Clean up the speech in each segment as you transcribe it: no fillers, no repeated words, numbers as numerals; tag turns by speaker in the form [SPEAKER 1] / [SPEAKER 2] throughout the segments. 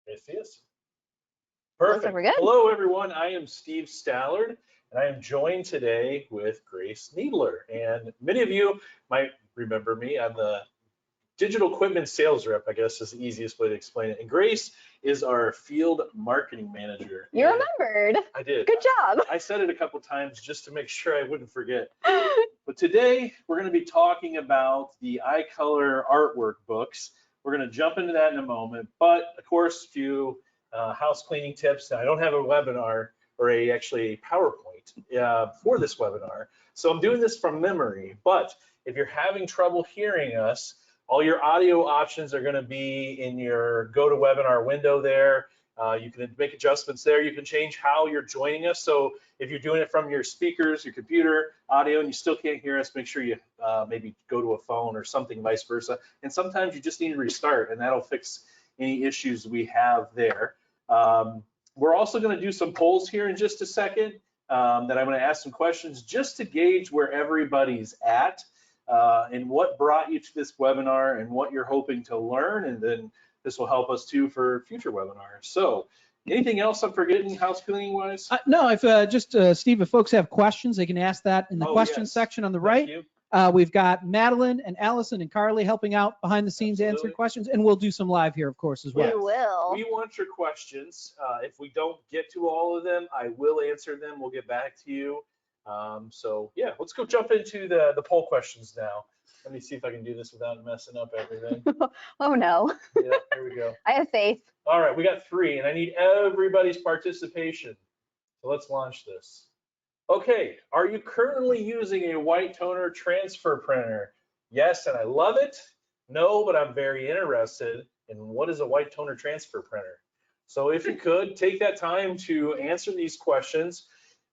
[SPEAKER 1] Can you see us?
[SPEAKER 2] Looks like
[SPEAKER 1] Perfect.
[SPEAKER 2] we're good.
[SPEAKER 1] Hello, everyone. I am Steve Stallard, and I am joined today with Grace Needler. And many of you might remember me. I'm the digital equipment sales rep, I guess is the easiest way to explain it. And Grace is our field marketing manager.
[SPEAKER 2] You remembered.
[SPEAKER 1] I did.
[SPEAKER 2] Good job.
[SPEAKER 1] I said it a couple times just to make sure I wouldn't forget. But today we're going to be talking about the iColor artwork books. We're going to jump into that in a moment. But of course, a few house cleaning tips. Now, I don't have a webinar or actually a PowerPoint for this webinar. So I'm doing this from memory. But if you're having trouble hearing us, all your audio options are going to be in your GoToWebinar window there. You can make adjustments there. You can change how you're joining us. So if you're doing it from your speakers, your computer audio, and you still can't hear us, make sure you maybe go to a phone or something, vice versa. And sometimes you just need to restart, and that'll fix any issues we have there. We're also going to do some polls here in just a second that I'm going to ask some questions just to gauge where everybody's at and what brought you to this webinar and what you're hoping to learn, and then this will help us too for future webinars. So anything else I'm forgetting house cleaning wise?
[SPEAKER 3] No, if Steve, if folks have questions, they can ask that in the questions section on the right. We've got Madeline and Allison and Carly helping out behind the scenes answering questions, and we'll do some live here, of course, as well.
[SPEAKER 2] We will.
[SPEAKER 1] We want your questions. If we don't get to all of them, I will answer them. We'll get back to you. So yeah, let's go jump into the poll questions now. Let me see if I can do this without messing up everything.
[SPEAKER 2] Oh no.
[SPEAKER 1] Yeah, here we go.
[SPEAKER 2] I have faith.
[SPEAKER 1] All right, we got 3, and I need everybody's participation. So let's launch this. Okay, are you currently using a white toner transfer printer? Yes, and I love it. No, but I'm very interested in what is a white toner transfer printer. So if you could, take that time to answer these questions,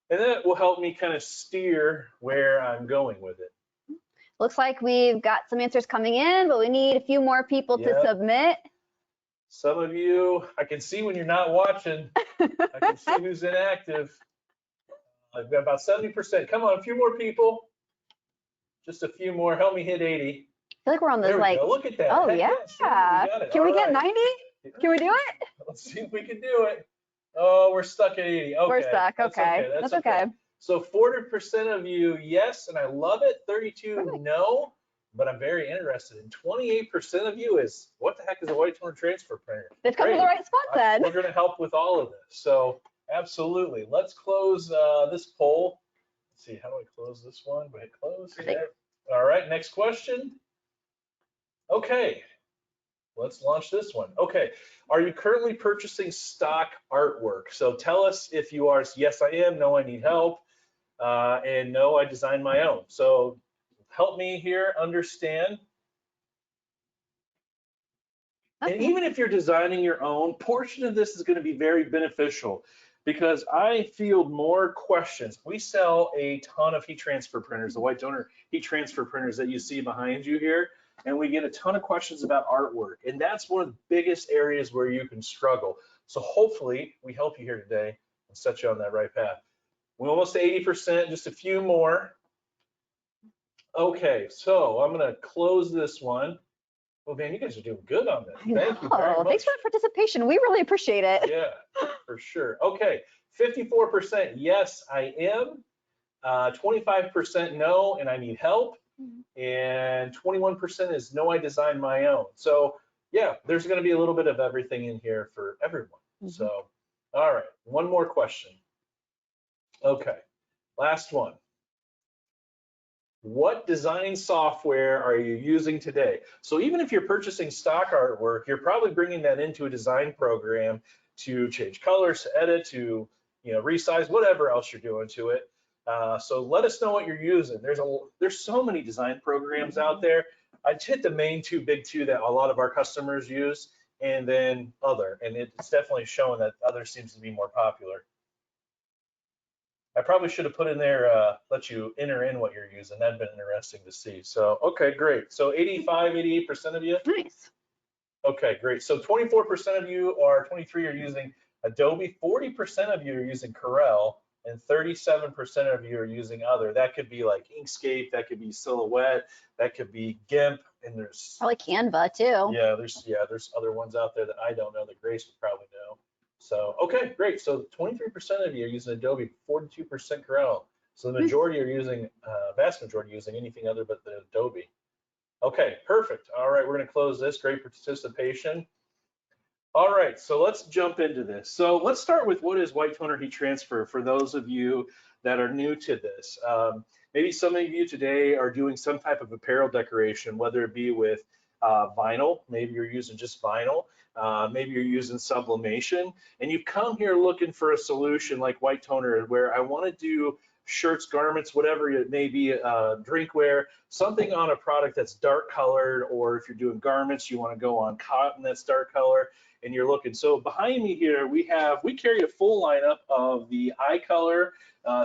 [SPEAKER 1] and that will help me kind of steer where I'm going with it.
[SPEAKER 2] Looks like we've got some answers coming in, but we need a few more people to submit.
[SPEAKER 1] Some of you, I can see when you're not watching. I can see who's inactive. I've got about 70%. Come on, a few more people. Just a few more. Help me hit 80.
[SPEAKER 2] I feel like we're on this like.
[SPEAKER 1] Go. Look at that.
[SPEAKER 2] Oh,
[SPEAKER 1] Heck
[SPEAKER 2] yeah.
[SPEAKER 1] We
[SPEAKER 2] can we get 90? Can we do it?
[SPEAKER 1] Let's see if we can do it. Oh, we're stuck at 80. Okay.
[SPEAKER 2] We're stuck. Okay. That's okay.
[SPEAKER 1] So 40% of you, yes, and I love it. 32, no, but I'm very interested. And 28% of you is, what the heck is a white toner transfer printer?
[SPEAKER 2] They've come to the right spot then.
[SPEAKER 1] We're going to help with all of this. So absolutely. Let's close this poll. Let's see, how do I close this one? Go ahead, close. Yeah. All right, next question. Okay, let's launch this one. Okay, are you currently purchasing stock artwork? So tell us if you are. Yes, I am. No, I need help. And no, I designed my own. So help me here understand. And even if you're designing your own, portion of this is going to be very beneficial because I field more questions. We sell a ton of heat transfer printers, the white toner heat transfer printers that you see behind you here, and we get a ton of questions about artwork. And that's one of the biggest areas where you can struggle. So hopefully we help you here today and set you on that right path. We're almost to 80%, just a few more. Okay, so I'm gonna close this one. Oh man, you guys are doing good on this. Thank you very much.
[SPEAKER 2] Thanks for the participation. We really appreciate it.
[SPEAKER 1] Yeah, for sure. Okay, 54% yes, I am. 25% no, and I need help. And 21% is no, I designed my own. So yeah, there's gonna be a little bit of everything in here for everyone. So, all right, one more question. Okay, last one. What design software are you using today? So even if you're purchasing stock artwork, you're probably bringing that into a design program to change colors, to edit, to resize, whatever else you're doing to it. So let us know what you're using. There's so many design programs out there. I'd hit the main big two that a lot of our customers use, and then other, and it's definitely showing that other seems to be more popular. I probably should have put in there, let you enter in what you're using. That'd been interesting to see. So, okay, great. So 85, 88% of you?
[SPEAKER 2] Nice.
[SPEAKER 1] Okay, great. So 24% of you 23 are using Adobe, 40% of you are using Corel, and 37% of you are using other. That could be like Inkscape, that could be Silhouette, that could be GIMP, and there's
[SPEAKER 2] Probably Canva too.
[SPEAKER 1] there's other ones out there that I don't know that Grace would probably know. So, okay, great. So 23% of you are using Adobe, 42% Corel. So the majority are using, vast majority using anything other but the Adobe. Okay, perfect. All right, we're gonna close this. Great participation. All right, so let's jump into this. So let's start with what is white toner heat transfer for those of you that are new to this. Maybe some of you today are doing some type of apparel decoration, whether it be with vinyl, maybe you're using just vinyl, maybe you're using sublimation, and you've come here looking for a solution like white toner where I want to do shirts, garments, whatever it may be, drinkware, something on a product that's dark colored, or if you're doing garments, you want to go on cotton that's dark color, and you're looking. So behind me here, we carry a full lineup of the iColor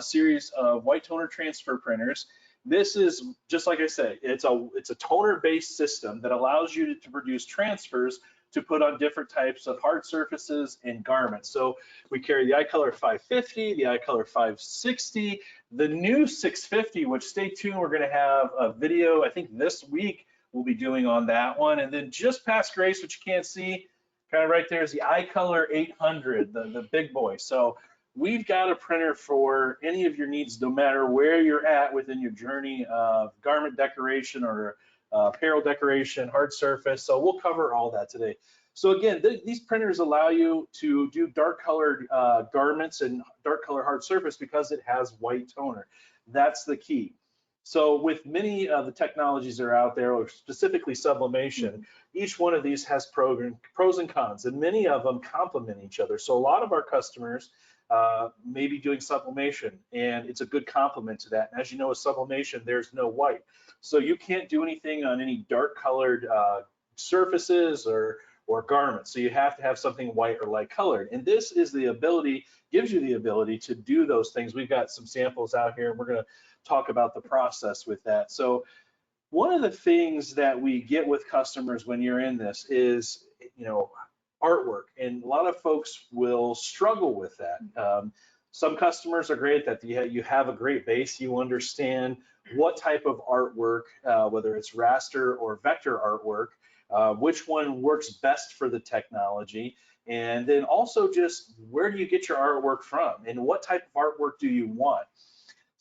[SPEAKER 1] series of white toner transfer printers. This is, just like I said, it's a toner-based system that allows you to produce transfers to put on different types of hard surfaces and garments. So we carry the iColor 550, the iColor 560, the new 650, which stay tuned, we're gonna have a video, I think this week we'll be doing on that one. And then just past Grace, which you can't see, kind of right there is the iColor 800, the big boy. So we've got a printer for any of your needs, no matter where you're at within your journey of garment decoration or apparel decoration, hard surface. So we'll cover all that today. So again, these printers allow you to do dark colored garments and dark color hard surface because it has white toner. That's the key. So with many of the technologies that are out there, or specifically sublimation, each one of these has pros and cons, and many of them complement each other. So a lot of our customers may be doing sublimation, and it's a good complement to that. And as you know, with sublimation, there's no white. So you can't do anything on any dark colored surfaces or garments. So you have to have something white or light colored. And this is the ability, gives you the ability to do those things. We've got some samples out here, and we're gonna talk about the process with that. So one of the things that we get with customers when you're in this is, artwork, and a lot of folks will struggle with that. Some customers are great that you have a great base, you understand what type of artwork, whether it's raster or vector artwork, which one works best for the technology, and then also just where do you get your artwork from and what type of artwork do you want.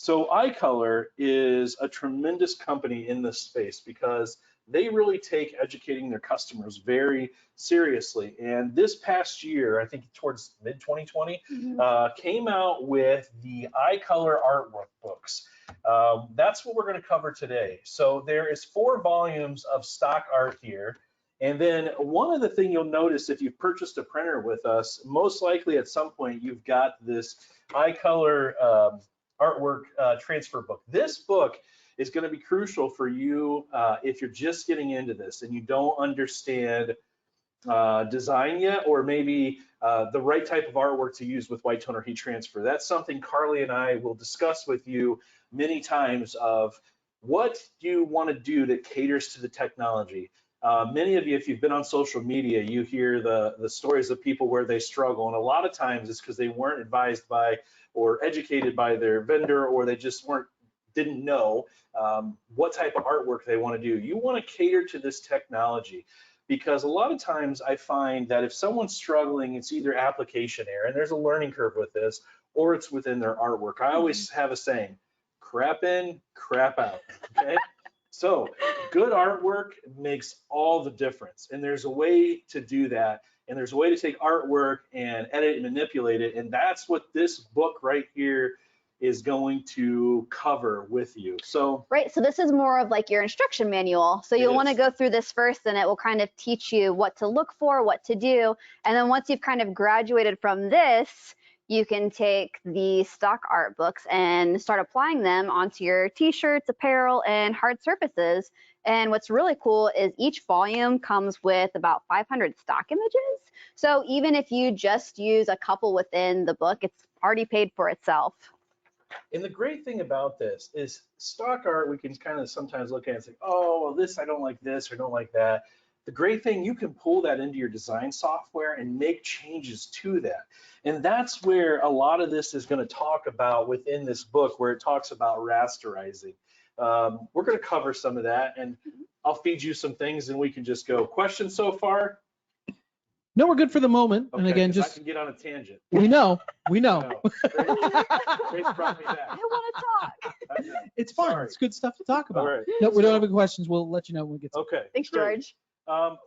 [SPEAKER 1] So iColor is a tremendous company in this space because they really take educating their customers very seriously. And this past year, I think towards mid-2020, came out with the iColor artwork books. That's what we're going to cover today. So there is 4 volumes of stock art here. And then one of the things you'll notice if you've purchased a printer with us, most likely at some point you've got this iColor artwork transfer book. This book is going to be crucial for you if you're just getting into this and you don't understand design yet, or maybe the right type of artwork to use with white toner heat transfer. That's something Carly and I will discuss with you many times of what do you want to do that caters to the technology. Many of you, if you've been on social media, you hear the stories of people where they struggle, and a lot of times it's because they weren't advised by or educated by their vendor, or they just didn't know what type of artwork they want to do. You want to cater to this technology because a lot of times I find that if someone's struggling, it's either application error, and there's a learning curve with this, or it's within their artwork. I always have a saying, crap in, crap out, okay? So good artwork makes all the difference, and there's a way to do that, and there's a way to take artwork and edit and manipulate it, and that's what this book right here is going to cover with you. So
[SPEAKER 2] right, so this is more of like your instruction manual. So you'll want to go through this first, and it will kind of teach you what to look for, what to do, and then once you've kind of graduated from this, you can take the stock art books and start applying them onto your t-shirts, apparel, and hard surfaces. And what's really cool is each volume comes with about 500 stock images. So even if you just use a couple within the book, it's already paid for itself.
[SPEAKER 1] And the great thing about this is stock art, we can kind of sometimes look at it and say, oh, well, this, I don't like this or don't like that. The great thing, you can pull that into your design software and make changes to that. And that's where a lot of this is going to talk about within this book, where it talks about rasterizing. We're going to cover some of that, and I'll feed you some things and we can just go. Questions so far?
[SPEAKER 3] No, we're good for the moment.
[SPEAKER 1] Okay,
[SPEAKER 3] and again,
[SPEAKER 1] I can get on a tangent.
[SPEAKER 3] We know.
[SPEAKER 1] Grace brought me back.
[SPEAKER 2] I want to talk.
[SPEAKER 3] It's fun.
[SPEAKER 1] Sorry.
[SPEAKER 3] It's good stuff to talk about.
[SPEAKER 1] All right.
[SPEAKER 3] No, we don't have any questions. We'll let you know when we get to
[SPEAKER 1] Okay.
[SPEAKER 2] Thanks,
[SPEAKER 1] great.
[SPEAKER 2] George.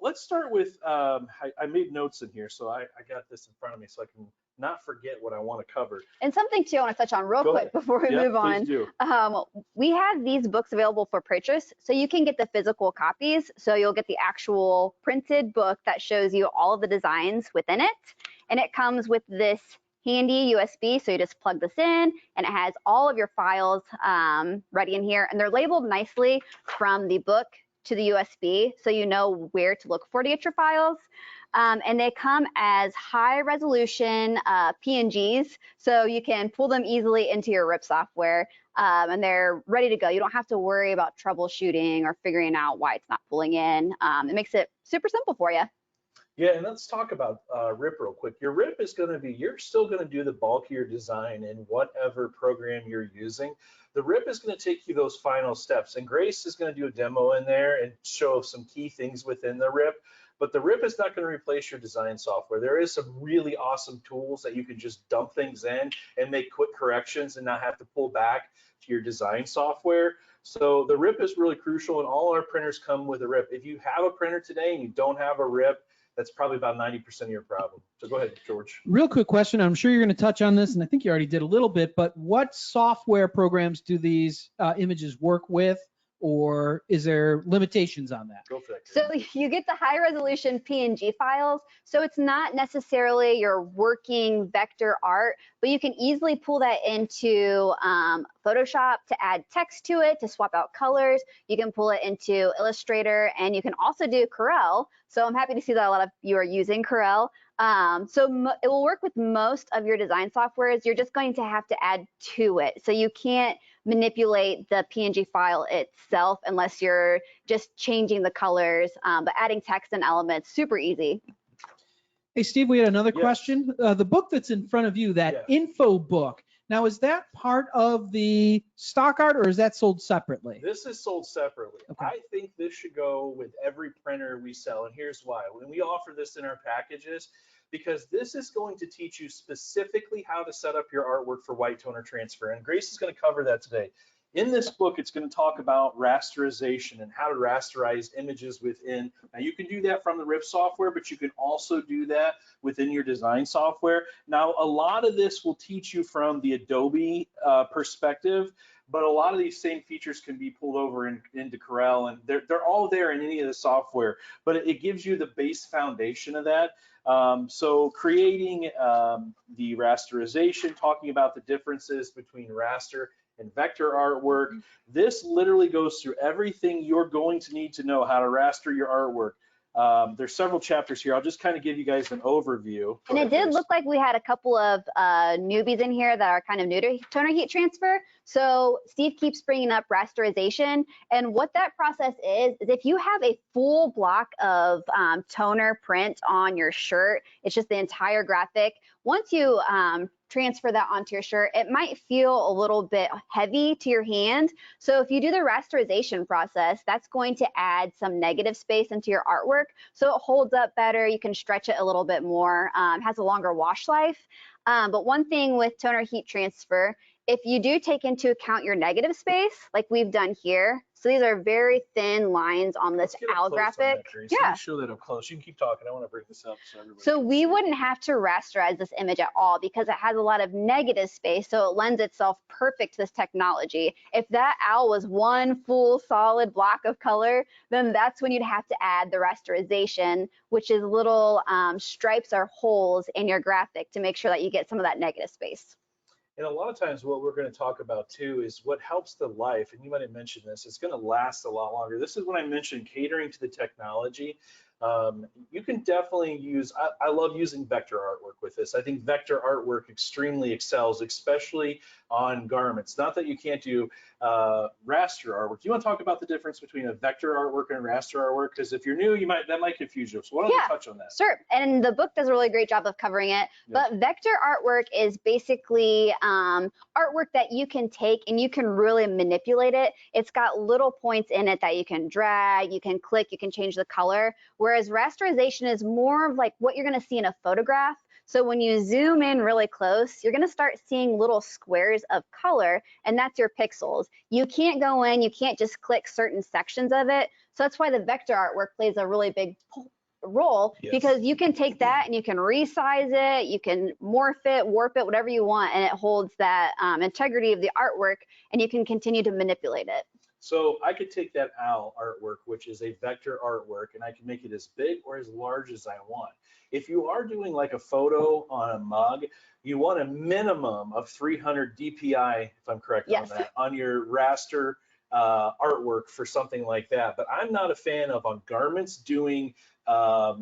[SPEAKER 1] Let's start with, I made notes in here, so I got this in front of me so I can not forget what I want to cover.
[SPEAKER 2] And something too I want to touch on real
[SPEAKER 1] Go
[SPEAKER 2] quick
[SPEAKER 1] ahead.
[SPEAKER 2] before we move on.
[SPEAKER 1] Please do.
[SPEAKER 2] We have these books available for purchase, so you can get the physical copies. So you'll get the actual printed book that shows you all of the designs within it. And it comes with this handy USB, so you just plug this in, and it has all of your files ready in here. And they're labeled nicely from the book to the USB, so you know where to look for to get your files. And they come as high resolution PNGs, so you can pull them easily into your RIP software, and they're ready to go. You don't have to worry about troubleshooting or figuring out why it's not pulling in. It makes it super simple for you.
[SPEAKER 1] Yeah, and let's talk about RIP real quick. Your RIP is going to be, you're still going to do the bulk of your design in whatever program you're using. The RIP is going to take you those final steps, and Grace is going to do a demo in there and show some key things within the RIP. But the RIP is not going to replace your design software. There is some really awesome tools that you can just dump things in and make quick corrections and not have to pull back to your design software. So the RIP is really crucial, and all our printers come with a RIP. If you have a printer today and you don't have a RIP, that's probably about 90% of your problem. So go ahead, George.
[SPEAKER 3] Real quick question. I'm sure you're going to touch on this, and I think you already did a little bit, but what software programs do these images work with, or is there limitations on that?
[SPEAKER 1] Go for that.
[SPEAKER 2] So you get the high resolution PNG files. So it's not necessarily your working vector art, but you can easily pull that into Photoshop to add text to it, to swap out colors. You can pull it into Illustrator, and you can also do Corel. So I'm happy to see that a lot of you are using Corel. It will work with most of your design softwares. You're just going to have to add to it. So you can't manipulate the PNG file itself unless you're just changing the colors, but adding text and elements, super easy.
[SPEAKER 3] Hey, Steve, we had another
[SPEAKER 1] Yes.
[SPEAKER 3] question. The book that's in front of you, that info book, now is that part of the stock art, or is that sold separately?
[SPEAKER 1] This is sold separately.
[SPEAKER 3] Okay.
[SPEAKER 1] I think this should go with every printer we sell, and here's why. When we offer this in our packages, because this is going to teach you specifically how to set up your artwork for white toner transfer, and Grace is going to cover that today. In this book, it's going to talk about rasterization and how to rasterize images within. Now, you can do that from the RIP software, but you can also do that within your design software. Now, a lot of this will teach you from the Adobe perspective, but a lot of these same features can be pulled over into Corel, and they're all there in any of the software, but it gives you the base foundation of that. So creating the rasterization, talking about the differences between raster and vector artwork. This literally goes through everything you're going to need to know how to raster your artwork. There's several chapters here. I'll just kind of give you guys an overview.
[SPEAKER 2] And it did look like we had a couple of newbies in here that are kind of new to toner heat transfer. So Steve keeps bringing up rasterization. And what that process is if you have a full block of toner print on your shirt, it's just the entire graphic. Once you transfer that onto your shirt, it might feel a little bit heavy to your hand. So if you do the rasterization process, that's going to add some negative space into your artwork. So it holds up better. You can stretch it a little bit more, has a longer wash life. But one thing with toner heat transfer, if you do take into account your negative space, like we've done here, so these are very thin lines on this owl graphic.
[SPEAKER 1] Yeah. Show that up close. You can keep talking. I want to bring this up so everybody.
[SPEAKER 2] So we wouldn't have to rasterize this image at all because it has a lot of negative space, so it lends itself perfect to this technology. If that owl was one full solid block of color, then that's when you'd have to add the rasterization, which is little stripes or holes in your graphic to make sure that you get some of that negative space.
[SPEAKER 1] And a lot of times what we're going to talk about too is what helps the life, and you might have mentioned this, it's going to last a lot longer. This is when I mentioned catering to the technology. you can definitely use, I love using vector artwork with this. I think vector artwork extremely excels, especially on garments. Not that you can't do raster artwork. Do you want to talk about the difference between a vector artwork and a raster artwork? Because if you're new, that might confuse you. So why don't you touch on that?
[SPEAKER 2] Sure. And the book does a really great job of covering it. But vector artwork is basically artwork that you can take and you can really manipulate it. It's got little points in it that you can drag, you can click, you can change the color. Whereas rasterization is more of like what you're going to see in a photograph. So when you zoom in really close, you're going to start seeing little squares of color, and that's your pixels. You can't go in, you can't just click certain sections of it. So that's why the vector artwork plays a really big role, because you can take that and you can resize it, you can morph it, warp it, whatever you want, and it holds that integrity of the artwork, and you can continue to manipulate it.
[SPEAKER 1] So I could take that owl artwork, which is a vector artwork, and I can make it as big or as large as I want. If you are doing like a photo on a mug, you want a minimum of 300 DPI, if I'm correct on that, on your raster artwork for something like that. But I'm not a fan of on garments doing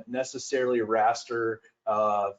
[SPEAKER 1] necessarily raster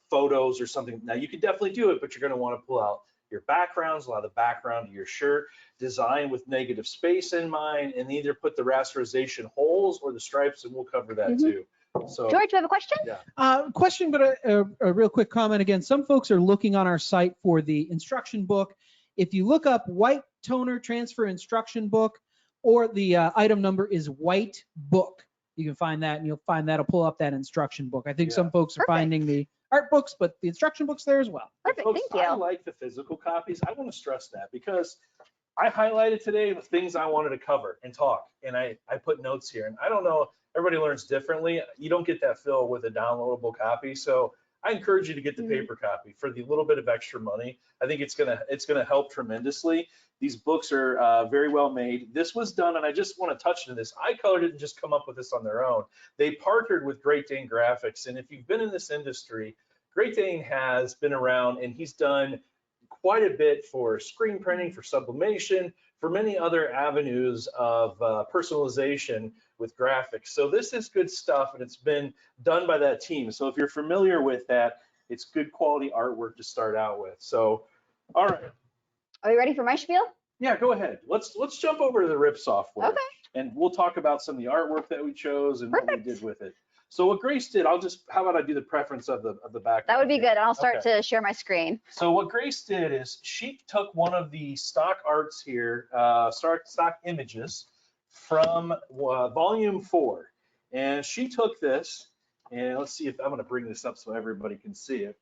[SPEAKER 1] photos or something. Now you can definitely do it, but you're going to want to pull out your backgrounds, allow the background of your shirt, design with negative space in mind, and either put the rasterization holes or the stripes, and we'll cover that too. So,
[SPEAKER 2] George, do you have a question?
[SPEAKER 1] Yeah.
[SPEAKER 3] Question, but a real quick comment. Again, some folks are looking on our site for the instruction book. If you look up white toner transfer instruction book, or the item number is white book, you can find that, and you'll find that'll pull up that instruction book. I think some folks are finding the art books, but the instruction book's there as well.
[SPEAKER 2] Perfect,
[SPEAKER 1] folks,
[SPEAKER 2] thank you.
[SPEAKER 1] I like the physical copies. I want to stress that because I highlighted today the things I wanted to cover and talk, and I put notes here. And I don't know, everybody learns differently. You don't get that feel with a downloadable copy. So I encourage you to get the paper copy for the little bit of extra money. I think it's gonna help tremendously. These books are very well made. This was done, and I just want to touch on this. iColor didn't just come up with this on their own. They partnered with Great Dane Graphics, and if you've been in this industry, Great Dane has been around, and he's done quite a bit for screen printing, for sublimation, for many other avenues of personalization with graphics. So this is good stuff, and it's been done by that team. So if you're familiar with that, it's good quality artwork to start out with. So, all right.
[SPEAKER 2] Are you ready for my spiel?
[SPEAKER 1] Yeah, go ahead. Let's jump over to the RIP software.
[SPEAKER 2] Okay.
[SPEAKER 1] And we'll talk about some of the artwork that we chose and what we did with it. So what Grace did, how about I do the preference of the back?
[SPEAKER 2] That would be good. I'll start to share my screen.
[SPEAKER 1] So what Grace did is she took one of the stock arts here, stock images from volume 4. And she took this, and let's see if I'm gonna bring this up so everybody can see it.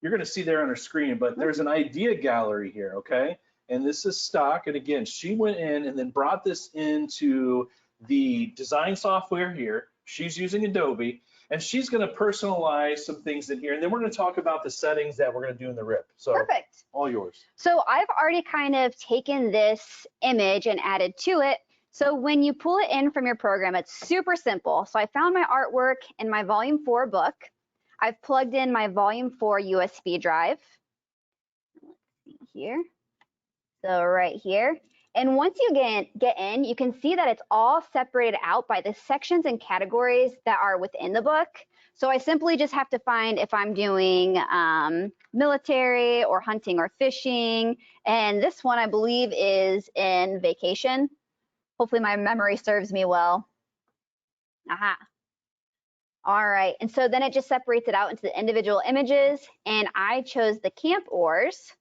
[SPEAKER 1] You're gonna see there on her screen, but there's an idea gallery here, okay? And this is stock, and again, she went in and then brought this into the design software here. She's using Adobe, and she's going to personalize some things in here, and then we're going to talk about the settings that we're going to do in the RIP. So
[SPEAKER 2] perfect.
[SPEAKER 1] All yours.
[SPEAKER 2] So I've already kind of taken this image and added to it. So when you pull it in from your program, it's super simple. So I found my artwork in my Volume 4 book. I've plugged in my Volume 4 USB drive. Let's see here. So right here. And once you get in, you can see that it's all separated out by the sections and categories that are within the book. So I simply just have to find if I'm doing military or hunting or fishing. And this one, I believe, is in vacation. Hopefully my memory serves me well. Aha. All right, and so then it just separates it out into the individual images, and I chose the camp oars.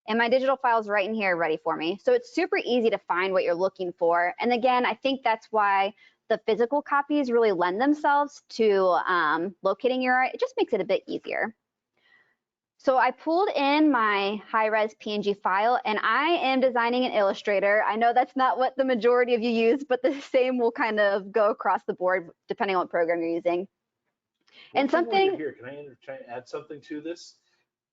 [SPEAKER 2] And my digital file's right in here ready for me. So it's super easy to find what you're looking for. And again, I think that's why the physical copies really lend themselves to locating your art. It just makes it a bit easier. So I pulled in my high-res PNG file, and I am designing in Illustrator. I know that's not what the majority of you use, but the same will kind of go across the board depending on what program you're using. And something
[SPEAKER 1] here, can I try to add something to this?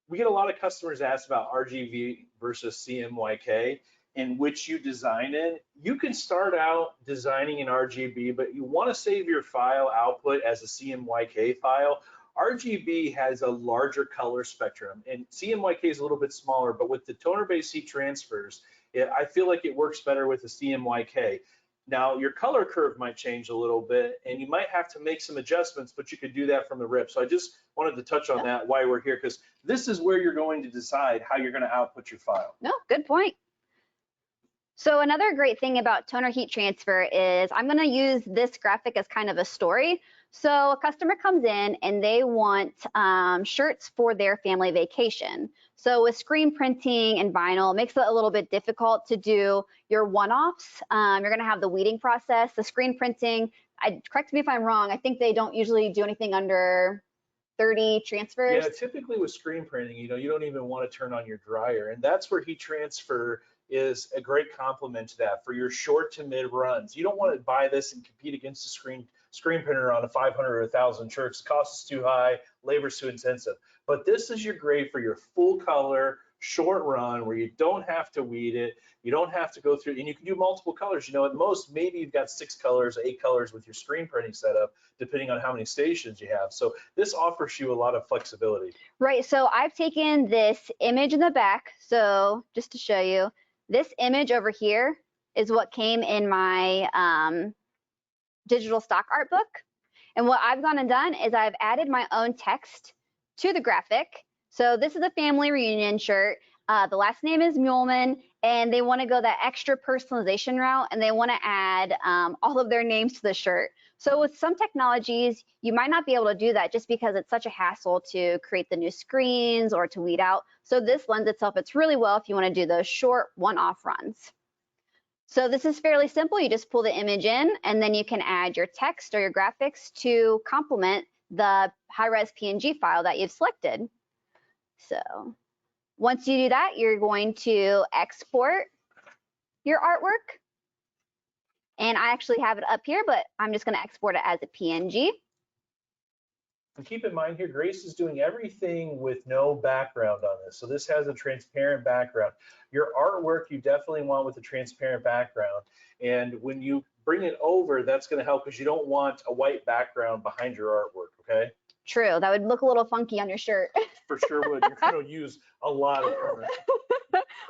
[SPEAKER 1] We get a lot of customers ask about RGB versus CMYK and which you design in. You can start out designing in RGB, but you want to save your file output as a CMYK file. RGB has a larger color spectrum, and CMYK is a little bit smaller, but with the toner-based heat transfers, I feel like it works better with the CMYK. Now, your color curve might change a little bit, and you might have to make some adjustments, but you could do that from the rip. So I just wanted to touch on that while we're here, because this is where you're going to decide how you're going to output your file.
[SPEAKER 2] No, good point. So another great thing about toner heat transfer is I'm going to use this graphic as kind of a story. So a customer comes in and they want shirts for their family vacation. So with screen printing and vinyl, it makes it a little bit difficult to do your one-offs. You're going to have the weeding process, the screen printing. Correct me if I'm wrong. I think they don't usually do anything under 30 transfers.
[SPEAKER 1] Yeah, typically with screen printing, you don't even want to turn on your dryer, and that's where heat transfer is a great complement to that for your short to mid runs. You don't want to buy this and compete against a screen printer on a 500 or 1,000 shirts. Cost is too high, labor's too intensive. But this is your grade for your full color short run where you don't have to weed it, you don't have to go through, and you can do multiple colors. At most, maybe you've got 6 colors, 8 colors with your screen printing setup, depending on how many stations you have. So this offers you a lot of flexibility.
[SPEAKER 2] Right, so I've taken this image in the back. So just to show you, this image over here is what came in my digital stock art book. And what I've gone and done is I've added my own text to the graphic. So this is a family reunion shirt. The last name is Muleman, and they want to go that extra personalization route, and they want to add all of their names to the shirt. So with some technologies, you might not be able to do that just because it's such a hassle to create the new screens or to weed out. So this lends itself, it's really well if you want to do those short one-off runs. So this is fairly simple. You just pull the image in, and then you can add your text or your graphics to complement the high-res PNG file that you've selected. So once you do that, you're going to export your artwork. And I actually have it up here, but I'm just going to export it as a PNG.
[SPEAKER 1] And keep in mind here, Grace is doing everything with no background on this. So this has a transparent background. Your artwork, you definitely want with a transparent background. And when you bring it over, that's going to help because you don't want a white background behind your artwork, okay?
[SPEAKER 2] True, that would look a little funky on your shirt.
[SPEAKER 1] For sure would. You're going to use a lot of color.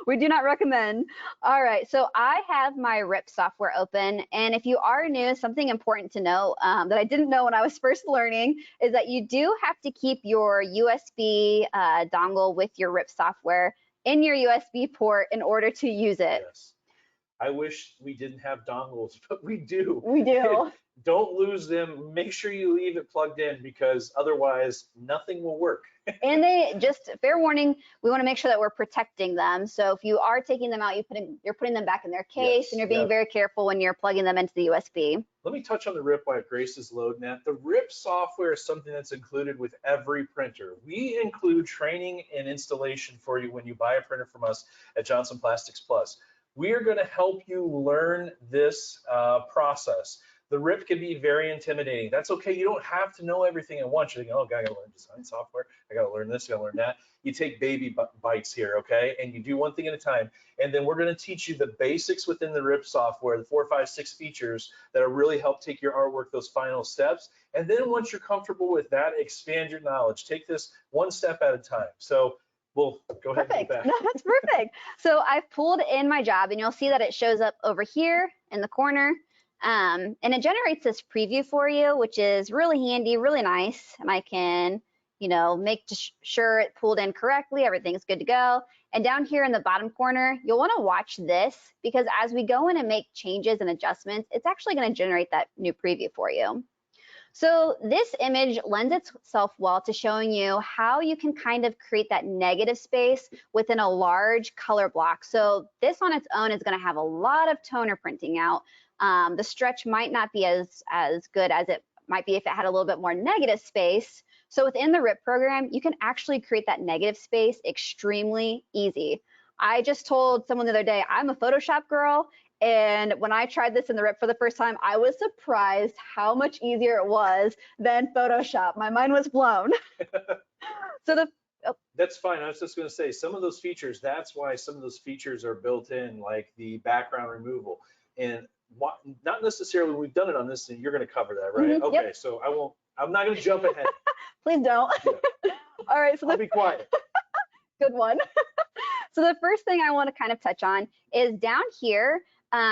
[SPEAKER 2] We do not recommend. All right, so I have my RIP software open, and if you are new, something important to know that I didn't know when I was first learning is that you do have to keep your USB dongle with your RIP software in your USB port in order to use it.
[SPEAKER 1] Yes. I wish we didn't have dongles, but we do.
[SPEAKER 2] We do.
[SPEAKER 1] Don't lose them. Make sure you leave it plugged in because otherwise nothing will work.
[SPEAKER 2] And they just, fair warning, we want to make sure that we're protecting them. So if you are taking them out, you're putting them back in their case, and you're being very careful when you're plugging them into the USB.
[SPEAKER 1] Let me touch on the RIP while Grace is loading that. The RIP software is something that's included with every printer. We include training and installation for you when you buy a printer from us at Johnson Plastics Plus. We are going to help you learn this process. The RIP can be very intimidating. That's okay. You don't have to know everything at once. You're thinking, oh, God, I got to learn design software. I got to learn this, I got to learn that. You take baby bites here, okay? And you do one thing at a time. And then we're going to teach you the basics within the RIP software, the 4, 5, 6 features that'll really help take your artwork those final steps. And then once you're comfortable with that, expand your knowledge. Take this one step at a time. So we'll go ahead and go back.
[SPEAKER 2] No, that's perfect. So I've pulled in my job, and you'll see that it shows up over here in the corner. And it generates this preview for you, which is really handy, really nice. And I can, make sure it pulled in correctly, everything's good to go. And down here in the bottom corner, you'll want to watch this because as we go in and make changes and adjustments, it's actually going to generate that new preview for you. So this image lends itself well to showing you how you can kind of create that negative space within a large color block. So this on its own is going to have a lot of toner printing out. The stretch might not be as good as it might be if it had a little bit more negative space. So within the RIP program, you can actually create that negative space extremely easy. I just told someone the other day, I'm a Photoshop girl. And when I tried this in the RIP for the first time, I was surprised how much easier it was than Photoshop. My mind was blown.
[SPEAKER 1] That's fine. I was just going to say some of those features, that's why some of those features are built in, like the background removal. And not necessarily when we've done it on this, and you're going to cover that, right?
[SPEAKER 2] Mm-hmm,
[SPEAKER 1] okay,
[SPEAKER 2] yep.
[SPEAKER 1] So I'm not going to jump ahead.
[SPEAKER 2] Please don't.
[SPEAKER 1] Yeah.
[SPEAKER 2] All right, so
[SPEAKER 1] I'll be quiet.
[SPEAKER 2] Good one. So the first thing I want to kind of touch on is down here,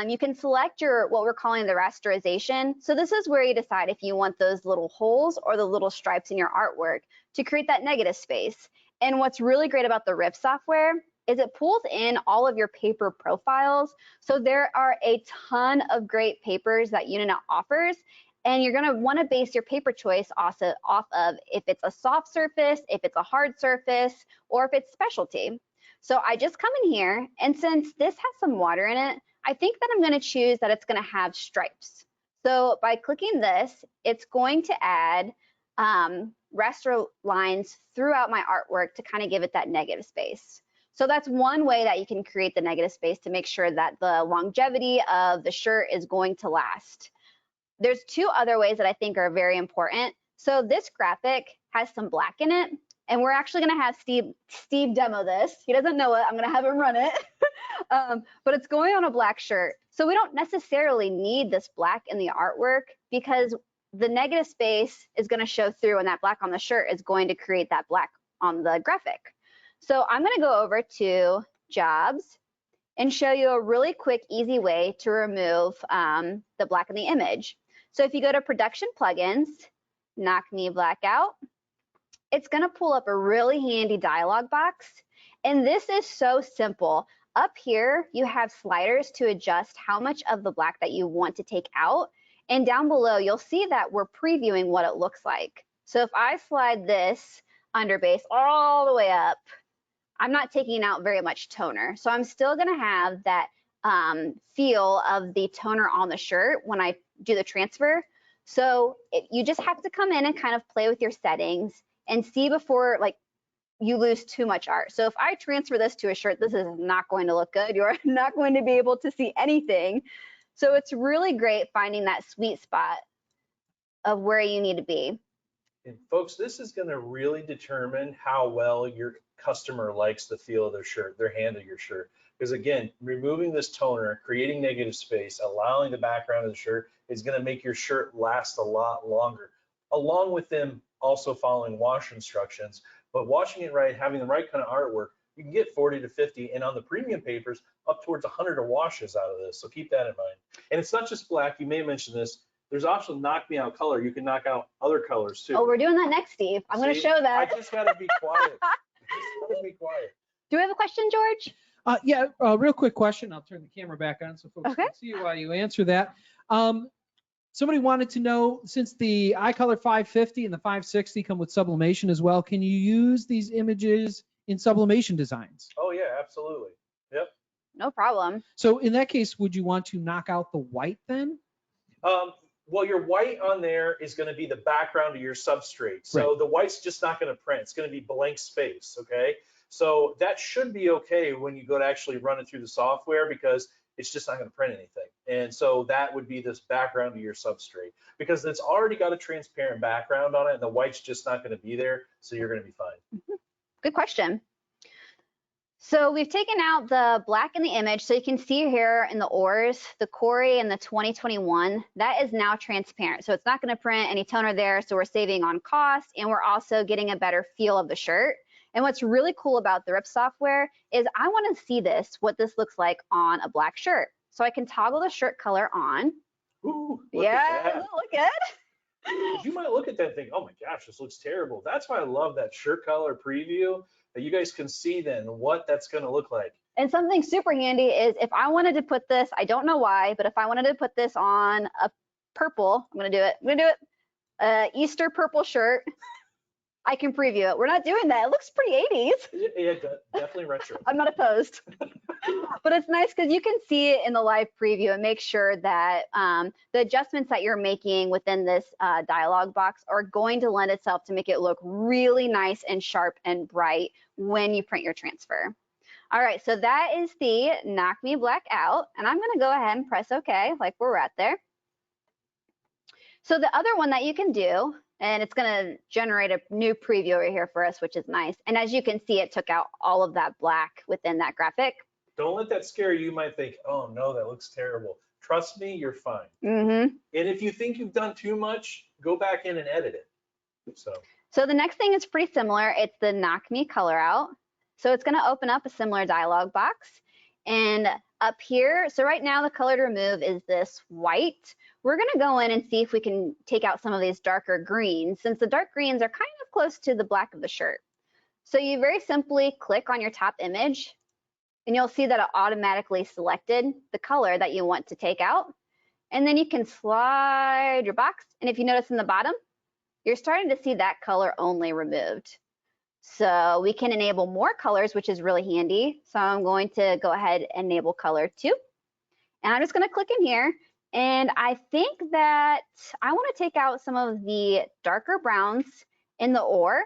[SPEAKER 2] you can select what we're calling the rasterization. So this is where you decide if you want those little holes or the little stripes in your artwork to create that negative space. And what's really great about the RIP software is it pulls in all of your paper profiles. So there are a ton of great papers that Unina offers, and you're gonna wanna base your paper choice also off of if it's a soft surface, if it's a hard surface, or if it's specialty. So I just come in here, and since this has some water in it, I think that I'm gonna choose that it's gonna have stripes. So by clicking this, it's going to add raster lines throughout my artwork to kind of give it that negative space. So that's one way that you can create the negative space to make sure that the longevity of the shirt is going to last. There's two other ways that I think are very important. So this graphic has some black in it, and we're actually gonna have Steve demo this. He doesn't know it, I'm gonna have him run it. But it's going on a black shirt. So we don't necessarily need this black in the artwork because the negative space is gonna show through, and that black on the shirt is going to create that black on the graphic. So I'm gonna go over to Jobs and show you a really quick, easy way to remove the black in the image. So if you go to Production Plugins, Knock Me Black Out, it's gonna pull up a really handy dialog box. And this is so simple. Up here, you have sliders to adjust how much of the black that you want to take out. And down below, you'll see that we're previewing what it looks like. So if I slide this underbase all the way up, I'm not taking out very much toner. So I'm still gonna have that feel of the toner on the shirt when I do the transfer. So you just have to come in and kind of play with your settings and see before like you lose too much art. So if I transfer this to a shirt, this is not going to look good. You're not going to be able to see anything. So it's really great finding that sweet spot of where you need to be.
[SPEAKER 1] And folks, this is going to really determine how well your customer likes the feel of their shirt, their hand of your shirt. Because again, removing this toner, creating negative space, allowing the background of the shirt is going to make your shirt last a lot longer, along with them also following wash instructions. But washing it right, having the right kind of artwork, you can get 40 to 50, and on the premium papers, up towards 100 washes out of this. So keep that in mind. And it's not just black. You may have mentioned this. There's also knock me out color. You can knock out other colors too.
[SPEAKER 2] Oh, we're doing that next, Steve. I'm going to show that.
[SPEAKER 1] I just got to be quiet. Just got to be quiet.
[SPEAKER 2] Do we have a question, George?
[SPEAKER 3] Yeah, real quick question. I'll turn the camera back on so folks can see while you answer that. Somebody wanted to know, since the iColor 550 and the 560 come with sublimation as well, can you use these images in sublimation designs?
[SPEAKER 1] Oh yeah, absolutely. Yep.
[SPEAKER 2] No problem.
[SPEAKER 3] So in that case, would you want to knock out the white then?
[SPEAKER 1] Well, your white on there is going to be the background of your substrate. So the white's just not going to print. It's going to be blank space, okay? So that should be okay when you go to actually run it through the software, because it's just not going to print anything. And so that would be this background of your substrate, because it's already got a transparent background on it, and the white's just not going to be there. So you're going to be fine.
[SPEAKER 2] Good question. So we've taken out the black in the image. So you can see here in the ores, the Cori and the 2021, that is now transparent. So it's not going to print any toner there. So we're saving on cost, and we're also getting a better feel of the shirt. And what's really cool about the RIP software is I want to see what this looks like on a black shirt. So I can toggle the shirt color on.
[SPEAKER 1] Ooh,
[SPEAKER 2] yeah, doesn't it look good?
[SPEAKER 1] You might look at that and think, oh my gosh, this looks terrible. That's why I love that shirt color preview, that you guys can see then what that's going to look like.
[SPEAKER 2] And something super handy is if I wanted to put this, I don't know why, but if I wanted to put this on a purple, I'm going to do it. I'm going to do it. Easter purple shirt. I can preview it. We're not doing that. It looks pretty 80s.
[SPEAKER 1] Yeah, definitely retro.
[SPEAKER 2] I'm not opposed. But it's nice because you can see it in the live preview and make sure that the adjustments that you're making within this dialog box are going to lend itself to make it look really nice and sharp and bright when you print your transfer. All right, so that is the Knock Me Black Out. And I'm going to go ahead and press OK, like we're at there. So the other one that you can do, and it's going to generate a new preview over here for us, which is nice. And as you can see, it took out all of that black within that graphic.
[SPEAKER 1] Don't let that scare you. You might think, oh no, that looks terrible. Trust me, you're fine.
[SPEAKER 2] Mm-hmm.
[SPEAKER 1] And if you think you've done too much, go back in and edit it.
[SPEAKER 2] So the next thing is pretty similar. It's the Knock Me Color Out. So it's going to open up a similar dialog box. And up here, so right now the color to remove is this white. We're gonna go in and see if we can take out some of these darker greens, since the dark greens are kind of close to the black of the shirt. So you very simply click on your top image, and you'll see that it automatically selected the color that you want to take out. And then you can slide your box, and if you notice in the bottom, you're starting to see that color only removed. So we can enable more colors, which is really handy. So I'm going to go ahead and enable color 2. And I'm just going to click in here. And I think that I want to take out some of the darker browns in the ore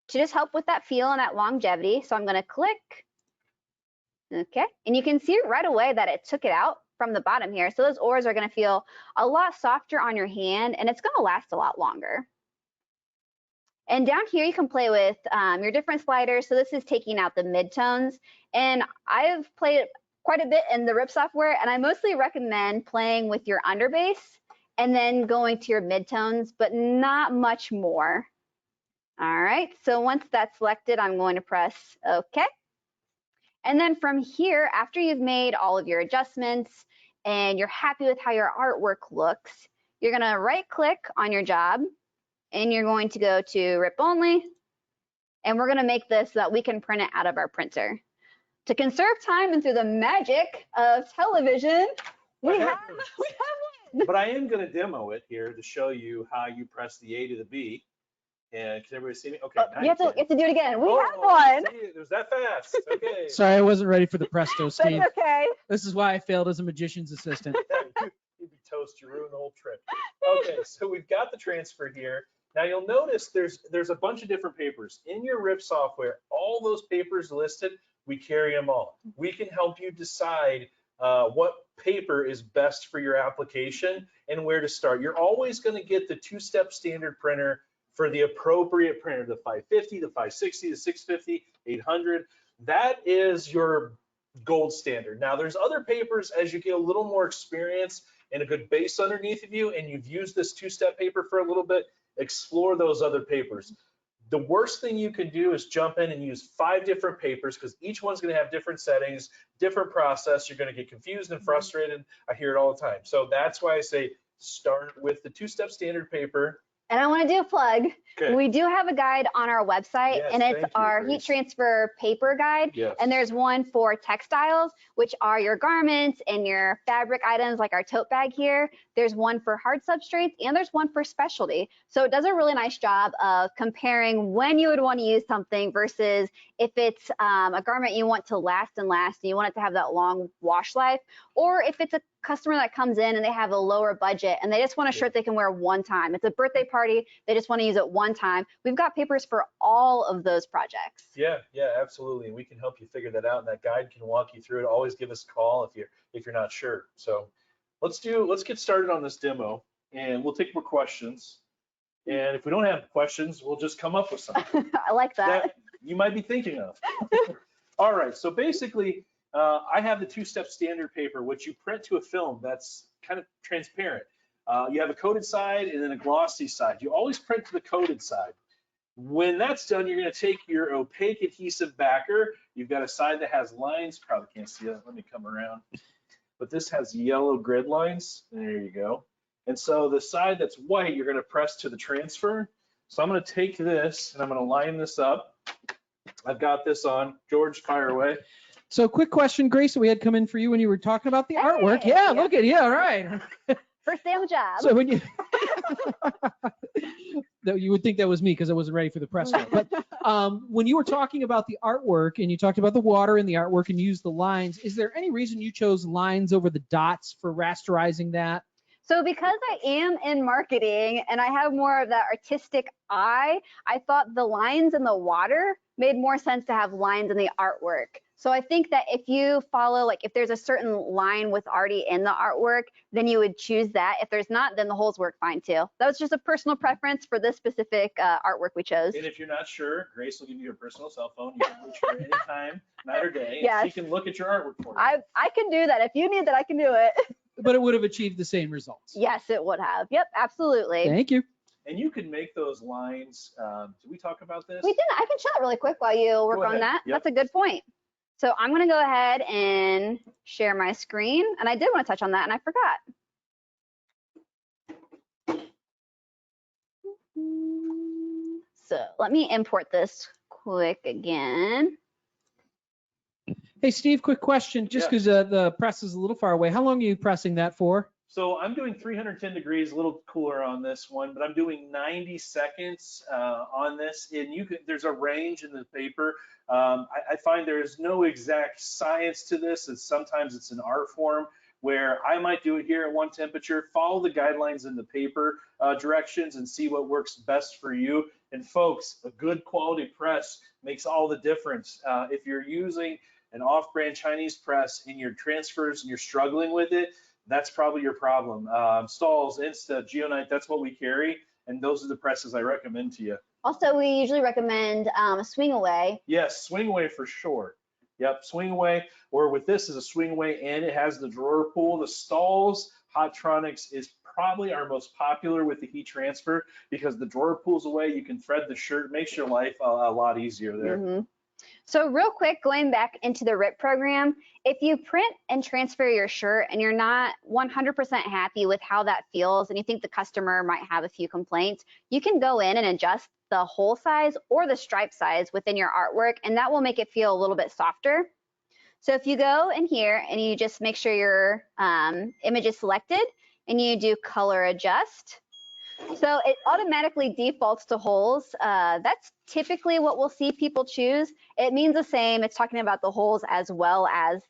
[SPEAKER 2] to just help with that feel and that longevity. So I'm going to click. Okay. And you can see right away that it took it out from the bottom here. So those ores are going to feel a lot softer on your hand, and it's going to last a lot longer. And down here, you can play with your different sliders. So this is taking out the midtones. And I've played it quite a bit in the RIP software, and I mostly recommend playing with your underbass and then going to your midtones, but not much more. All right, so once that's selected, I'm going to press OK. And then from here, after you've made all of your adjustments and you're happy with how your artwork looks, you're gonna right-click on your job, and you're going to go to RIP only, and we're gonna make this so that we can print it out of our printer. To conserve time and through the magic of television, we have one.
[SPEAKER 1] But I am gonna demo it here to show you how you press the A to the B. And can everybody see me? Okay.
[SPEAKER 2] Oh, you have to do it again. We have
[SPEAKER 1] Oh,
[SPEAKER 2] one.
[SPEAKER 1] see, it was that fast. Okay.
[SPEAKER 3] Sorry, I wasn't ready for the presto, Steve.
[SPEAKER 2] That's okay.
[SPEAKER 3] This is why I failed as a magician's assistant.
[SPEAKER 1] You'd be toast. You ruined the whole trick. Okay, so we've got the transfer here. Now you'll notice there's a bunch of different papers in your RIP software. All those papers listed, we carry them all. We can help you decide what paper is best for your application and where to start. You're always going to get the two-step standard printer for the appropriate printer, the 550, the 560, the 650, 800. That is your gold standard. Now there's other papers as you get a little more experience and a good base underneath of you, and you've used this two-step paper for a little bit, explore those other papers. The worst thing you can do is jump in and use 5 different papers, because each one's going to have different settings, different process. You're going to get confused and frustrated. I hear it all the time. So that's why I say start with the two-step standard paper.
[SPEAKER 2] And I want to do a plug.
[SPEAKER 1] Okay.
[SPEAKER 2] We do have a guide on our website,
[SPEAKER 1] Yes,
[SPEAKER 2] and it's
[SPEAKER 1] thank you,
[SPEAKER 2] our
[SPEAKER 1] Grace.
[SPEAKER 2] heat transfer paper guide.
[SPEAKER 1] Yes.
[SPEAKER 2] And there's one for textiles, which are your garments and your fabric items like our tote bag here. There's one for hard substrates, and there's one for specialty. So it does a really nice job of comparing when you would want to use something versus if it's a garment you want to last and last, and you want it to have that long wash life, or if it's a customer that comes in and they have a lower budget and they just want a shirt they can wear one time. It's a birthday party. They just want to use it one time. We've got papers for all of those projects.
[SPEAKER 1] Yeah, absolutely. And we can help you figure that out, and that guide can walk you through it. Always give us a call if you're not sure. So let's get started on this demo, and we'll take more questions. And if we don't have questions, we'll just come up with something
[SPEAKER 2] I like that.
[SPEAKER 1] you might be thinking of. All right, so basically, I have the two-step standard paper, which you print to a film that's kind of transparent. You have a coated side and then a glossy side. You always print to the coated side. When that's done, you're going to take your opaque adhesive backer. You've got a side that has lines. Probably can't see that. Let me come around. But this has yellow grid lines. There you go. And so the side that's white, you're going to press to the transfer. So I'm going to take this and I'm going to line this up. I've got this on. George, fire away.
[SPEAKER 3] So quick question, Grace, that we had come in for you when you were talking about the artwork.
[SPEAKER 2] Hey,
[SPEAKER 3] Yeah,
[SPEAKER 2] yeah.
[SPEAKER 3] look at you. All right.
[SPEAKER 2] First day on the job.
[SPEAKER 3] So when you, you would think that was me because I wasn't ready for the press. But when you were talking about the artwork and you talked about the water in the artwork and used the lines, is there any reason you chose lines over the dots for rasterizing that?
[SPEAKER 2] So because I am in marketing and I have more of that artistic eye, I thought the lines in the water made more sense to have lines in the artwork. So I think that if you follow, like if there's a certain line with already in the artwork, then you would choose that. If there's not, then the holes work fine too. That was just a personal preference for this specific artwork we chose.
[SPEAKER 1] And if you're not sure, Grace will give you her personal cell phone. You can reach her anytime, night or day.
[SPEAKER 2] Yes.
[SPEAKER 1] And she can look at your artwork for you.
[SPEAKER 2] I can do that. If you need that, I can do it.
[SPEAKER 3] But it would have achieved the same results.
[SPEAKER 2] Yes, it would have. Yep, absolutely.
[SPEAKER 3] Thank you.
[SPEAKER 1] And you can make those lines. Did we talk about this?
[SPEAKER 2] We did. I can chat really quick while you work
[SPEAKER 1] Go
[SPEAKER 2] on
[SPEAKER 1] ahead.
[SPEAKER 2] that.
[SPEAKER 1] Yep.
[SPEAKER 2] That's a good point. So I'm going to go ahead and share my screen. And I did want to touch on that and I forgot. So let me import this quick again.
[SPEAKER 3] Hey, Steve, quick question, just because the press is a little far away. How long are you pressing that for?
[SPEAKER 1] So I'm doing 310 degrees, a little cooler on this one, but I'm doing 90 seconds on this. And there's a range in the paper. I find there's no exact science to this. Sometimes it's an art form where I might do it here at one temperature, follow the guidelines in the paper directions and see what works best for you. And folks, a good quality press makes all the difference. If you're using an off-brand Chinese press in your transfers and you're struggling with it, that's probably your problem. Stahls, Insta, Geonite, that's what we carry, and those are the presses I recommend to you.
[SPEAKER 2] Also, we usually recommend Swing Away.
[SPEAKER 1] Yes, Swing Away for sure. Yep, Swing Away, or with this is a Swing Away and it has the drawer pull. The Stahls Hotronix is probably our most popular with the heat transfer because the drawer pulls away, you can thread the shirt, makes your life a lot easier there.
[SPEAKER 2] Mm-hmm. So real quick, going back into the RIP program, if you print and transfer your shirt and you're not 100% happy with how that feels and you think the customer might have a few complaints, you can go in and adjust the hole size or the stripe size within your artwork, and that will make it feel a little bit softer. So if you go in here and you just make sure your image is selected and you do color adjust, so it automatically defaults to holes. That's typically what we'll see people choose. It means the same. It's talking about the holes as well as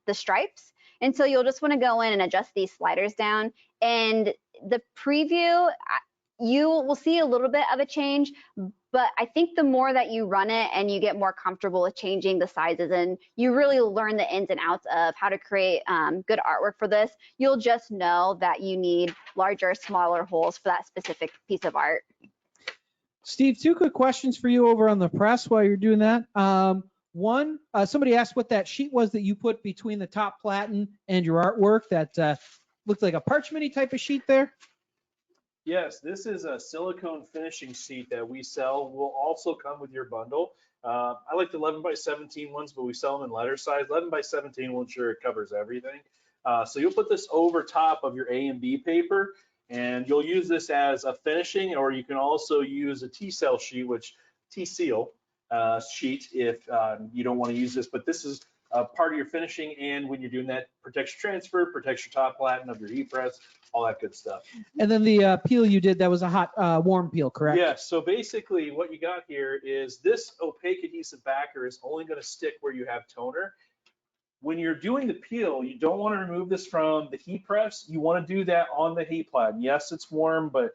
[SPEAKER 2] the stripes. And so you'll just want to go in and adjust these sliders down. And the preview, you will see a little bit of a change, but I think the more that you run it and you get more comfortable with changing the sizes and you really learn the ins and outs of how to create good artwork for this, you'll just know that you need larger, smaller holes for that specific piece of art.
[SPEAKER 3] Steve, two quick questions for you over on the press while you're doing that. One, somebody asked what that sheet was that you put between the top platen and your artwork that looked like a parchment-y type of sheet there.
[SPEAKER 1] Yes, this is a silicone finishing sheet that we sell. Will also come with your bundle. I like the 11 by 17 ones, but we sell them in letter size. 11 by 17 will ensure it covers everything. So you'll put this over top of your A and B paper, and you'll use this as a finishing, or you can also use a T-cell sheet, which T-seal sheet if you don't want to use this. But this is part of your finishing, and when you're doing that, protects your transfer, protects your top platen of your heat press, all that good stuff.
[SPEAKER 3] And then the peel you did, that was a hot, warm peel, correct?
[SPEAKER 1] Yes, so basically what you got here is this opaque adhesive backer is only going to stick where you have toner. When you're doing the peel, you don't want to remove this from the heat press. You want to do that on the heat platen. Yes, it's warm, but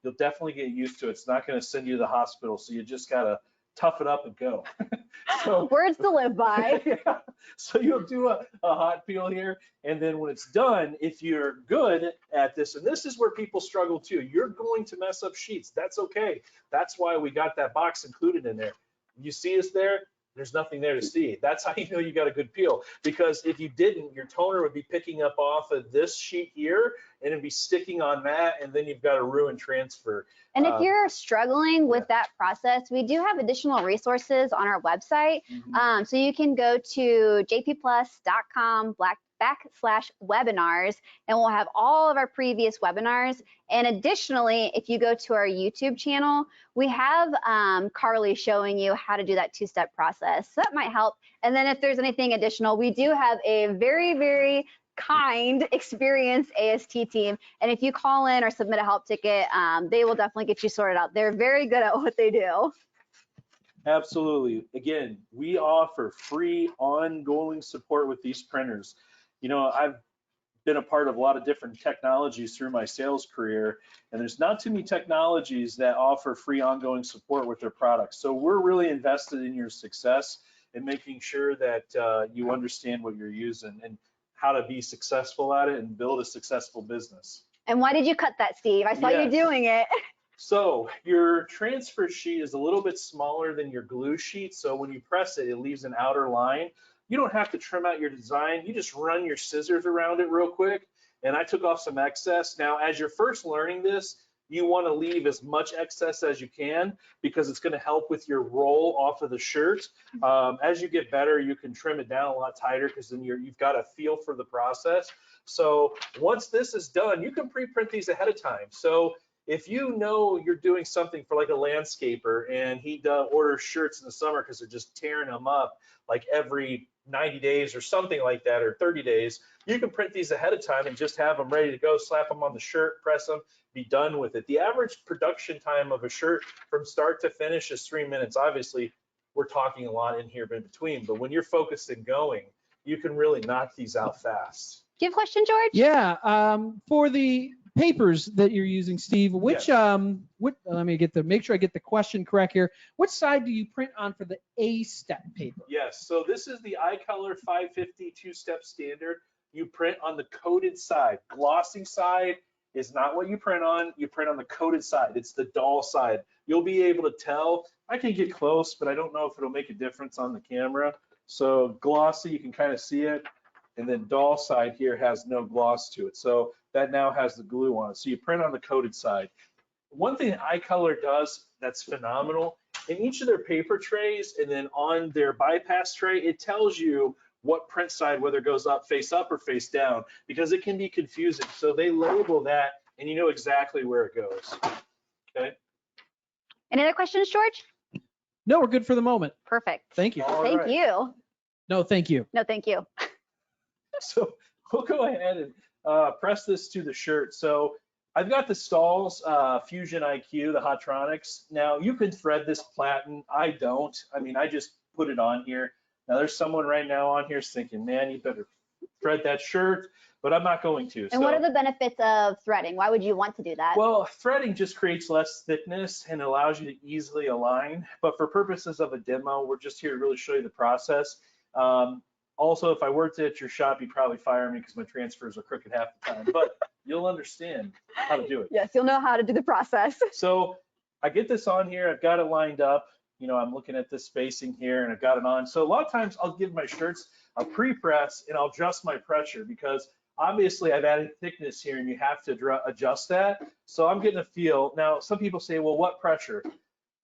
[SPEAKER 1] you'll definitely get used to it. It's not going to send you to the hospital, so you just got to tough it up and go. So,
[SPEAKER 2] words to live by.
[SPEAKER 1] Yeah. So you'll do a hot peel here, and then when it's done, if you're good at this, and this is where people struggle too, you're going to mess up sheets. That's okay. That's why we got that box included in there. You see us there, there's nothing there to see. That's how you know you got a good peel, because if you didn't, your toner would be picking up off of this sheet here and it'd be sticking on that, and then you've got a ruined transfer.
[SPEAKER 2] And if you're struggling with that process, we do have additional resources on our website. So you can go to jpplus.com/webinars, and we'll have all of our previous webinars. And additionally, if you go to our YouTube channel, we have Carly showing you how to do that two-step process. So that might help. And then if there's anything additional, we do have a very, very kind, experienced AST team. And if you call in or submit a help ticket, they will definitely get you sorted out. They're very good at what they do.
[SPEAKER 1] Absolutely. Again, we offer free ongoing support with these printers. You know, I've been a part of a lot of different technologies through my sales career, and there's not too many technologies that offer free ongoing support with their products. So we're really invested in your success and making sure that you understand what you're using and how to be successful at it and build a successful business.
[SPEAKER 2] And why did you cut that, Steve? I saw you doing it.
[SPEAKER 1] So your transfer sheet is a little bit smaller than your glue sheet. So when you press it, it leaves an outer line. You don't have to trim out your design. You just run your scissors around it real quick. And I took off some excess. Now, as you're first learning this, you want to leave as much excess as you can because it's going to help with your roll off of the shirt. As you get better, you can trim it down a lot tighter because then you've got a feel for the process. So once this is done, you can pre-print these ahead of time. So if you know you're doing something for like a landscaper and he orders shirts in the summer because they're just tearing them up like every 90 days or something like that, or 30 days, you can print these ahead of time and just have them ready to go, slap them on the shirt, press them, be done with it. The average production time of a shirt from start to finish is 3 minutes. Obviously, we're talking a lot in here in between, but when you're focused and going, you can really knock these out fast.
[SPEAKER 2] Do you have a question, George?
[SPEAKER 3] Yeah, for the papers that you're using, Steve, which let me make sure I get the question correct here. Which side do you print on for the A-step paper?
[SPEAKER 1] Yes, so this is the iColor 550 two-step standard. You print on the coated side. Glossy side is not what you print on. You print on the coated side. It's the dull side. You'll be able to tell. I can get close, but I don't know if it'll make a difference on the camera. So glossy, you can kind of see it. And then dull side here has no gloss to it. So that now has the glue on it. So you print on the coated side. One thing iColor does that's phenomenal, in each of their paper trays and then on their bypass tray, it tells you what print side, whether it goes up or face down, because it can be confusing. So they label that and you know exactly where it goes. Okay.
[SPEAKER 2] Any other questions, George?
[SPEAKER 3] No, we're good for the moment.
[SPEAKER 2] Perfect.
[SPEAKER 3] Thank you.
[SPEAKER 1] All
[SPEAKER 2] Thank
[SPEAKER 1] right.
[SPEAKER 2] you.
[SPEAKER 3] No, thank you.
[SPEAKER 2] No, thank you.
[SPEAKER 1] So we'll go ahead and press this to the shirt. So I've got the Stahls Fusion IQ, the Hotronics. Now you can thread this platen. I don't. I mean, I just put it on here. Now there's someone right now on here thinking, man, you better thread that shirt, but I'm not going to.
[SPEAKER 2] And what are the benefits of threading? Why would you want to do that?
[SPEAKER 1] Well, threading just creates less thickness and allows you to easily align. But for purposes of a demo, we're just here to really show you the process. Also, if I worked at your shop, you'd probably fire me because my transfers are crooked half the time, but you'll understand how to do it.
[SPEAKER 2] Yes, you'll know how to do the process.
[SPEAKER 1] So I get this on here, I've got it lined up. You know, I'm looking at this spacing here and I've got it on. So a lot of times I'll give my shirts a pre-press and I'll adjust my pressure because obviously I've added thickness here and you have to adjust that. So I'm getting a feel. Now, some people say, well, what pressure?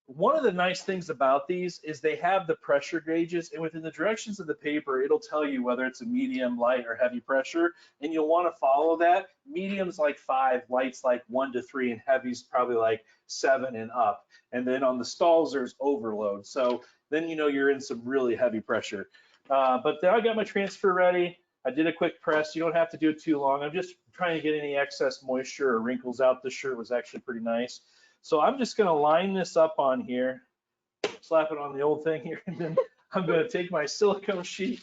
[SPEAKER 1] One of the nice things about these is they have the pressure gauges, and within the directions of the paper, it'll tell you whether it's a medium, light, or heavy pressure, and you'll want to follow that. Medium's like 5, light's like 1 to 3, and heavy's probably like 7 and up. And then on the Stahls, there's overload. So then you know you're in some really heavy pressure. But then I got my transfer ready. I did a quick press. You don't have to do it too long. I'm just trying to get any excess moisture or wrinkles out. The shirt was actually pretty nice. So I'm just going to line this up on here, slap it on the old thing here, and then I'm going to take my silicone sheet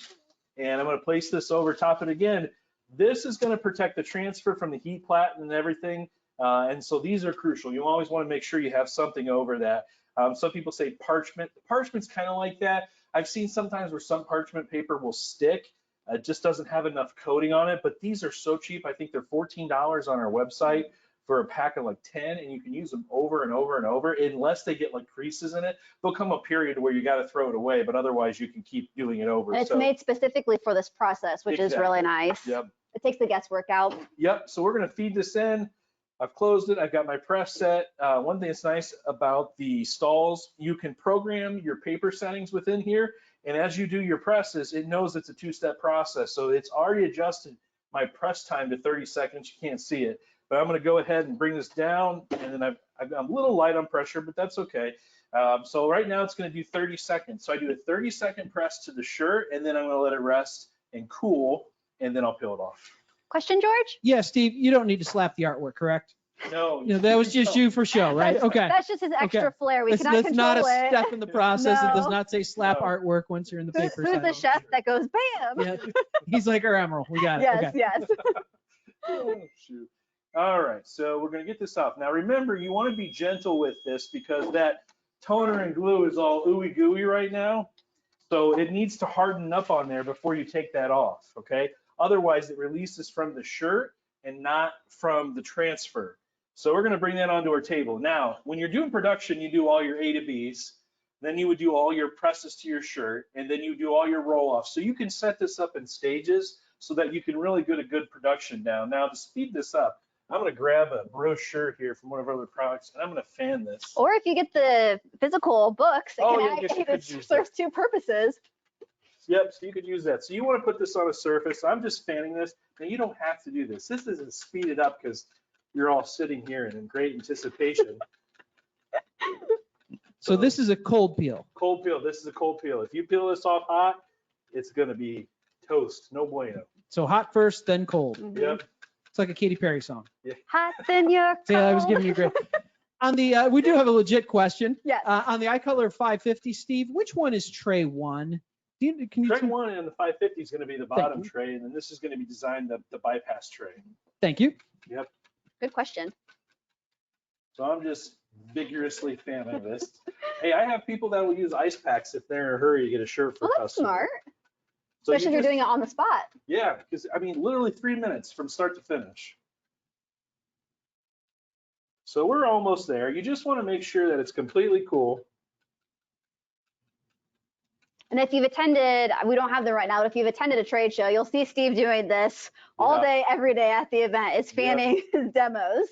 [SPEAKER 1] and I'm going to place this over top it again. This is going to protect the transfer from the heat platen and everything. And so these are crucial. You always want to make sure you have something over that. Some people say parchment. Parchment's kind of like that. I've seen sometimes where some parchment paper will stick. It just doesn't have enough coating on it, but these are so cheap. I think they're $14 on our website for a pack of like 10, and you can use them over and over and over unless they get like creases in it. There'll come a period where you got to throw it away, but otherwise you can keep doing it over.
[SPEAKER 2] And it's made specifically for this process, which is really nice.
[SPEAKER 1] Yep.
[SPEAKER 2] It takes the guesswork out.
[SPEAKER 1] Yep, so we're gonna feed this in. I've closed it, I've got my press set. One thing that's nice about the Stahls, you can program your paper settings within here, and as you do your presses, it knows it's a 2-step process. So it's already adjusted my press time to 30 seconds, you can't see it. But I'm going to go ahead and bring this down, and then I'm a little light on pressure, but that's okay. So right now it's going to do 30 seconds. So I do a 30-second press to the shirt, and then I'm going to let it rest and cool, and then I'll peel it off.
[SPEAKER 2] Question, George?
[SPEAKER 3] Yeah, Steve, you don't need to slap the artwork, correct?
[SPEAKER 1] No.
[SPEAKER 3] You know, that was just you for show, right? Okay.
[SPEAKER 2] That's just his extra flair. We cannot
[SPEAKER 3] That's not
[SPEAKER 2] control
[SPEAKER 3] a
[SPEAKER 2] it.
[SPEAKER 3] step in the process. It does
[SPEAKER 2] No.
[SPEAKER 3] not say slap
[SPEAKER 1] No.
[SPEAKER 3] artwork once you're in the paper.
[SPEAKER 2] Who's the
[SPEAKER 3] side.
[SPEAKER 2] chef that goes bam?
[SPEAKER 3] Yeah, he's like our Emerald. We got it.
[SPEAKER 2] Yes,
[SPEAKER 3] Okay.
[SPEAKER 2] yes.
[SPEAKER 1] Oh, shoot. All right, so we're going to get this off. Now remember, you want to be gentle with this because that toner and glue is all ooey gooey right now. So it needs to harden up on there before you take that off, okay? Otherwise, it releases from the shirt and not from the transfer. So we're going to bring that onto our table. Now, when you're doing production, you do all your A to Bs, then you would do all your presses to your shirt, and then you do all your roll-offs. So you can set this up in stages so that you can really get a good production down. Now, to speed this up, I'm gonna grab a brochure here from one of our other products, and I'm gonna fan this.
[SPEAKER 2] Or if you get the physical books, it
[SPEAKER 1] Oh,
[SPEAKER 2] can
[SPEAKER 1] yeah, I guess you
[SPEAKER 2] act,
[SPEAKER 1] could
[SPEAKER 2] it
[SPEAKER 1] use
[SPEAKER 2] serves two purposes.
[SPEAKER 1] Yep, so you could use that. So you want to put this on a surface. I'm just fanning this. Now you don't have to do this. This isn't speeded up because you're all sitting here and in great anticipation.
[SPEAKER 3] So this is a cold peel.
[SPEAKER 1] Cold peel. This is a cold peel. If you peel this off hot, it's going to be toast. No bueno.
[SPEAKER 3] So hot first, then cold.
[SPEAKER 2] Mhm.
[SPEAKER 1] Yep.
[SPEAKER 3] It's like a Katy Perry song.
[SPEAKER 2] Hot then you're
[SPEAKER 3] See, I was
[SPEAKER 2] cold.
[SPEAKER 3] giving you great. On the, we do have a legit question.
[SPEAKER 2] Yes.
[SPEAKER 3] On the iColor 550, Steve, which one is tray 1? Can you?
[SPEAKER 1] Tray 1 and the 550 is going to be the bottom
[SPEAKER 3] you.
[SPEAKER 1] tray, and then this is going to be designed the bypass tray.
[SPEAKER 3] Thank you.
[SPEAKER 2] Good question.
[SPEAKER 1] So I'm just vigorously fanning this. Hey, I have people that will use ice packs if they're in a hurry to get a shirt for
[SPEAKER 2] Well, that's
[SPEAKER 1] customer.
[SPEAKER 2] smart,
[SPEAKER 1] So you
[SPEAKER 2] especially if you're
[SPEAKER 1] just-
[SPEAKER 2] doing it on the spot.
[SPEAKER 1] Yeah, because I mean, literally 3 minutes from start to finish. So we're almost there. You just want to make sure that it's completely cool.
[SPEAKER 2] And if you've attended, we don't have them right now, but if you've attended a trade show, you'll see Steve doing this all
[SPEAKER 1] Yeah.
[SPEAKER 2] day, every day at the event. It's fanning his demos.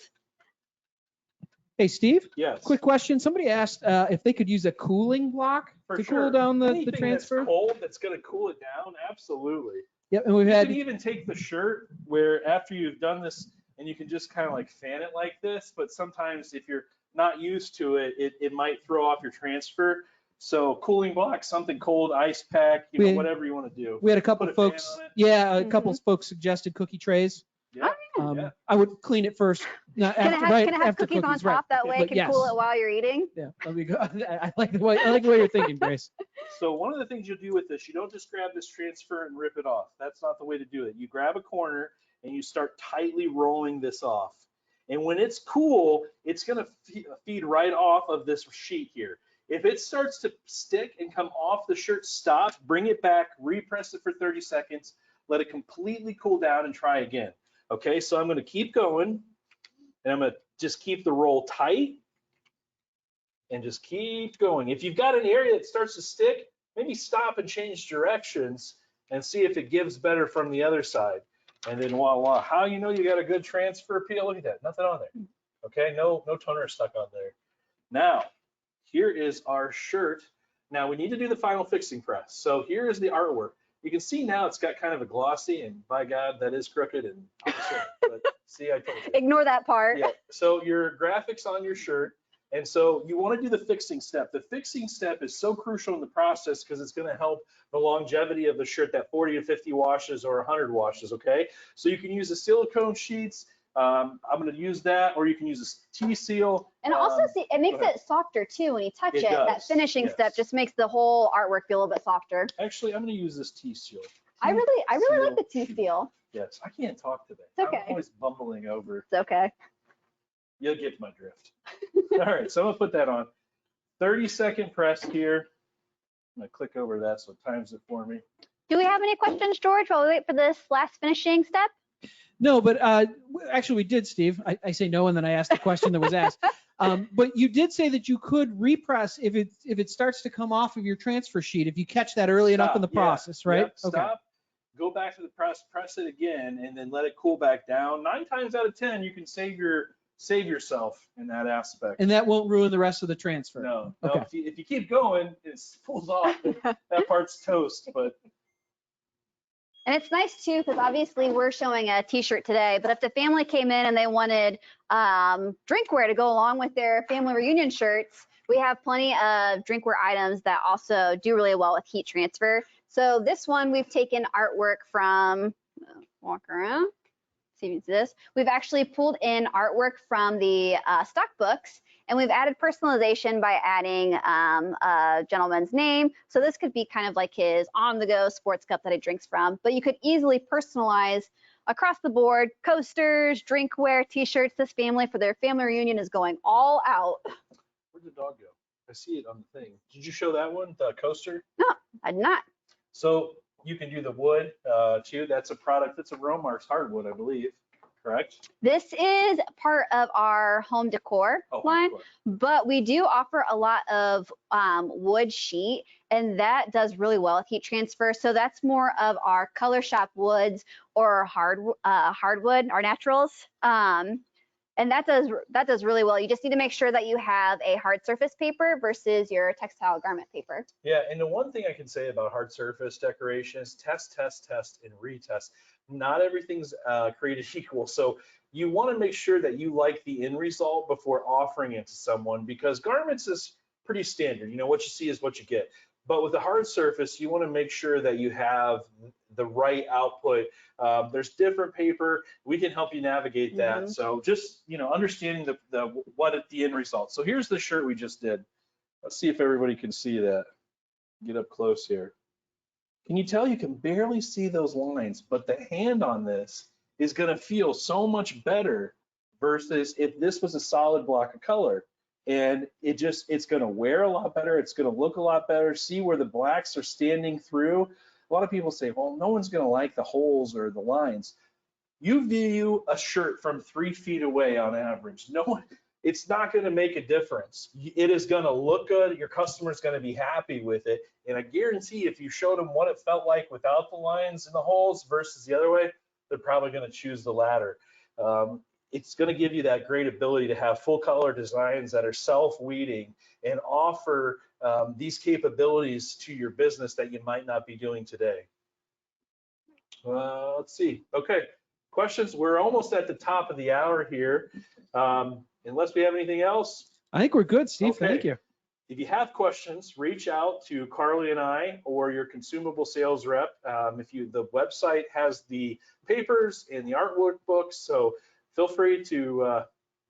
[SPEAKER 3] Hey, Steve,
[SPEAKER 1] Yes.
[SPEAKER 3] quick question. Somebody asked if they could use a cooling block
[SPEAKER 1] For
[SPEAKER 3] to
[SPEAKER 1] sure.
[SPEAKER 3] cool down the
[SPEAKER 1] Anything
[SPEAKER 3] transfer.
[SPEAKER 1] that's cold that's going to cool it down, absolutely.
[SPEAKER 3] Yep, and we've
[SPEAKER 1] You
[SPEAKER 3] had,
[SPEAKER 1] can even take the shirt where after you've done this and you can just kind of like fan it like this, but sometimes if you're not used to it, it might throw off your transfer. So cooling block, something cold, ice pack,
[SPEAKER 3] We-
[SPEAKER 1] whatever you want to do.
[SPEAKER 3] we had a couple
[SPEAKER 1] Put
[SPEAKER 3] of
[SPEAKER 1] a fan
[SPEAKER 3] folks,
[SPEAKER 1] on it?
[SPEAKER 3] yeah, a couple of folks suggested cookie trays.
[SPEAKER 1] Yeah.
[SPEAKER 3] Yeah. I would clean it first, not
[SPEAKER 2] Can
[SPEAKER 3] after,
[SPEAKER 2] it
[SPEAKER 3] right
[SPEAKER 2] have, can it have
[SPEAKER 3] after
[SPEAKER 2] cookies on
[SPEAKER 3] cookies, right.
[SPEAKER 2] top? That way it
[SPEAKER 3] But
[SPEAKER 2] can cool
[SPEAKER 3] yes.
[SPEAKER 2] it while you're eating.
[SPEAKER 3] Yeah, let me go. I like the way you're thinking, Grace.
[SPEAKER 1] So one of the things you'll do with this, you don't just grab this transfer and rip it off. That's not the way to do it. You grab a corner and you start tightly rolling this off. And when it's cool, it's going to feed right off of this sheet here. If it starts to stick and come off the shirt, stop, bring it back, repress it for 30 seconds, let it completely cool down and try again. Okay, so I'm going to keep going and I'm going to just keep the roll tight and just keep going. If you've got an area that starts to stick, maybe stop and change directions and see if it gives better from the other side. And then voila, how you know you got a good transfer peel? Look at that, nothing on there. Okay, no toner stuck on there. Now, here is our shirt. Now we need to do the final fixing press. So here is the artwork. You can see now it's got kind of a glossy, and by God, that is crooked. And but see, I told you.
[SPEAKER 2] Ignore that part.
[SPEAKER 1] Yeah, so your graphics on your shirt, and so you want to do the fixing step. The fixing step is so crucial in the process because it's going to help the longevity of the shirt, that 40 to 50 washes or 100 washes, okay? So you can use the silicone sheets. I'm going to use that, or you can use a T-seal.
[SPEAKER 2] And also, see, it makes
[SPEAKER 1] go ahead.
[SPEAKER 2] it softer too when you touch
[SPEAKER 1] It
[SPEAKER 2] it. That
[SPEAKER 1] does,
[SPEAKER 2] finishing
[SPEAKER 1] yes.
[SPEAKER 2] step just makes the whole artwork feel a little bit softer.
[SPEAKER 1] Actually, I'm going to use this T-seal.
[SPEAKER 2] I really like the
[SPEAKER 1] T-seal.
[SPEAKER 2] T-seal.
[SPEAKER 1] Yes, I can't talk today.
[SPEAKER 2] It's okay.
[SPEAKER 1] I'm always bumbling over.
[SPEAKER 2] It's okay.
[SPEAKER 1] You'll get my drift. All right, so I'm gonna put that on. 30-second press here. I'm gonna click over that so it times it for me.
[SPEAKER 2] Do we have any questions, George, while we wait for this last finishing step?
[SPEAKER 3] No, but actually we did, Steve. I say no, and then I asked the question that was asked. But you did say that you could repress if it starts to come off of your transfer sheet, if you catch that early enough in the
[SPEAKER 1] Stop, yeah,
[SPEAKER 3] process, right?
[SPEAKER 1] yep, Stop, go back to the press it again, and then let it cool back down. 9 times out of 10, you can save yourself in that aspect.
[SPEAKER 3] And that won't ruin the rest of the transfer.
[SPEAKER 1] No,
[SPEAKER 3] Okay.
[SPEAKER 1] if you keep going, it pulls off. That part's toast, but
[SPEAKER 2] And it's nice too, because obviously we're showing a t-shirt today, but if the family came in and they wanted drinkware to go along with their family reunion shirts, we have plenty of drinkware items that also do really well with heat transfer. So this one, we've taken artwork from, walk around, see if you can see this. We've actually pulled in artwork from the stock books, and we've added personalization by adding a gentleman's name. So this could be kind of like his on-the-go sports cup that he drinks from, but you could easily personalize across the board, coasters, drinkware, t-shirts. This family for their family reunion is going all out.
[SPEAKER 1] where'd the dog go? I see it on the thing. Did you show that one, the coaster?
[SPEAKER 2] I did not.
[SPEAKER 1] So you can do the wood too. That's a product. That's a Romarks hardwood, I believe. correct?
[SPEAKER 2] This is part of our home decor
[SPEAKER 1] Oh,
[SPEAKER 2] line,
[SPEAKER 1] cool.
[SPEAKER 2] but we do offer a lot of wood sheet, and that does really well with heat transfer. So that's more of our color shop woods or hardwood, our naturals. And that does really well. You just need to make sure that you have a hard surface paper versus your textile garment paper.
[SPEAKER 1] Yeah, and the one thing I can say about hard surface decoration is test, test, test, and retest. Not everything's created equal. So you want to make sure that you like the end result before offering it to someone, because garments is pretty standard. You know, what you see is what you get. But with a hard surface, you want to make sure that you have the right output. There's different paper. We can help you navigate that. So just, you know, understanding the end result. So here's the shirt we just did. Let's see if everybody can see that. Get up close here. Can you tell you can barely see those lines, but the hand on this is going to feel so much better versus if this was a solid block of color. And it's going to wear a lot better. It's going to look a lot better. See where the blacks are standing through. A lot of people say, well, no one's going to like the holes or the lines. You view a shirt from 3 feet away on average. No one, it's not going to make a difference. It is going to look good. Your customer's going to be happy with it. And I guarantee if you showed them what it felt like without the lines and the holes versus the other way, they're probably going to choose the latter. It's going to give you that great ability to have full color designs that are self-weeding and offer these capabilities to your business that you might not be doing today. Let's see. Okay, questions? We're almost at the top of the hour here. Unless we have anything else.
[SPEAKER 3] I think we're good, Steve.
[SPEAKER 1] Okay.
[SPEAKER 3] Thank you.
[SPEAKER 1] If you have questions, reach out to Carly and I or your consumable sales rep. The website has the papers and the artwork books, so feel free to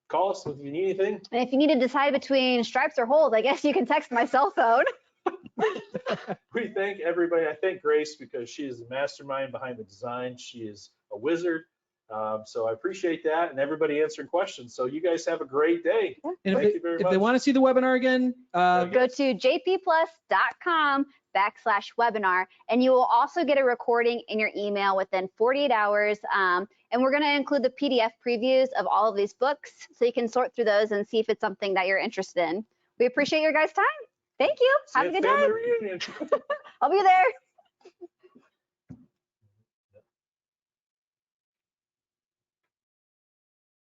[SPEAKER 1] call us if you need anything.
[SPEAKER 2] And if you need to decide between stripes or holes, I guess you can text my cell phone.
[SPEAKER 1] We thank everybody. I thank Grace because she is the mastermind behind the design. She is a wizard. So I appreciate that, and everybody answering questions. So you guys have a great day.
[SPEAKER 3] And
[SPEAKER 1] Thank you very
[SPEAKER 3] if
[SPEAKER 1] much.
[SPEAKER 3] they want to see the webinar again,
[SPEAKER 2] Go to jpplus.com/webinar, and you will also get a recording in your email within 48 hours. And we're going to include the PDF previews of all of these books, so you can sort through those and see if it's something that you're interested in. We appreciate your guys' time. Thank you. Have a good day.
[SPEAKER 1] Reunion.
[SPEAKER 2] I'll be there.